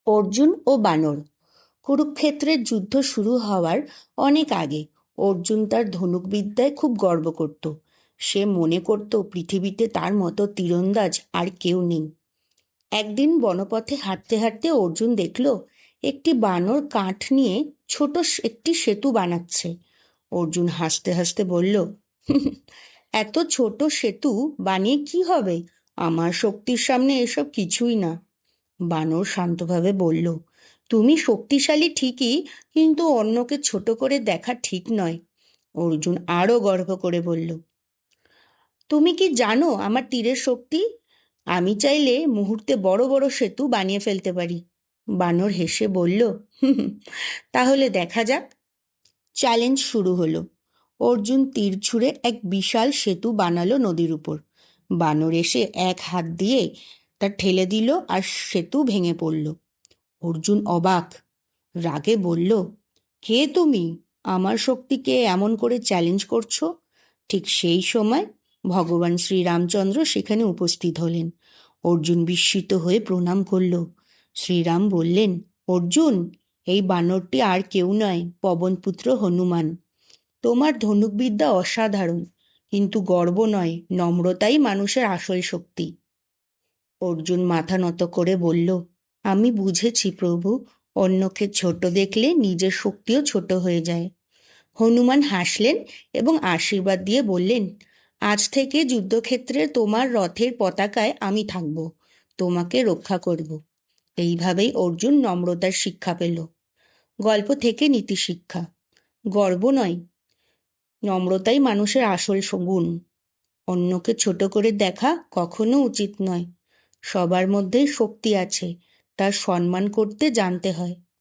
অর্জুন ও বানর। কুরুক্ষেত্রের যুদ্ধ শুরু হওয়ার অনেক আগে অর্জুন তার ধনুকবিদ্যায় খুব গর্ব করত। সে মনে করত পৃথিবীতে তার মতো তীরন্দাজ আর কেউ নেই। একদিন বনপথে হাঁটতে হাঁটতে অর্জুন দেখল একটি বানর কাঠ নিয়ে ছোট একটি সেতু বানাচ্ছে। অর্জুন হাসতে হাসতে বলল, এত ছোট সেতু বানিয়ে কি হবে? আমার শক্তির সামনে এসব কিছুই না। বানর শান্তভাবে বলল, তুমি শক্তিশালী ঠিকই, কিন্তু অন্যকে ছোট করে দেখা ঠিক নয়। অর্জুন আরো গর্ব করে বলল, তুমি কি জানো আমার তীরের শক্তি? আমি চাইলে মুহূর্তে বড় বড় সেতু বানিয়ে ফেলতে পারি। বানর হেসে বলল, তাহলে দেখা যাক। চ্যালেঞ্জ শুরু হলো। অর্জুন তীর ছুঁড়ে এক বিশাল সেতু বানালো নদীর উপর। বানর এসে এক হাত দিয়ে তা ঠেলে দিল আর সেতু ভেঙে পড়ল। অর্জুন অবাক, রাগে বলল, কে তুমি? আমার শক্তিকে এমন করে চ্যালেঞ্জ করছো? ঠিক সেই সময় ভগবান শ্রীরামচন্দ্র সেখানে উপস্থিত হলেন। অর্জুন বিস্মিত হয়ে প্রণাম করল। শ্রীরাম বললেন, অর্জুন, এই বানরটি আর কেউ নয়, পবনপুত্র হনুমান। তোমার ধনুকবিদ্যা অসাধারণ, কিন্তু গর্ব নয়, নম্রতাই মানুষের আসল শক্তি। অর্জুন মাথা নত করে বলল, আমি বুঝেছি প্রভু, অন্যকে ছোট দেখলে নিজের শক্তিও ছোট হয়ে যায়। হনুমান হাসলেন এবং আশীর্বাদ দিয়ে বললেন, আজ থেকে যুদ্ধক্ষেত্রে তোমার রথের পতাকায় আমি থাকব, তোমাকে রক্ষা করব। এইভাবেই অর্জুন নম্রতার শিক্ষা পেল। গল্প থেকে নীতি শিক্ষা: গর্ব নয়, নম্রতাই মানুষের আসল গুণ। অন্যকে ছোট করে দেখা কখনো উচিত নয়। সবার মধ্যেই শক্তি আছে, তার সম্মান করতে জানতে হয়।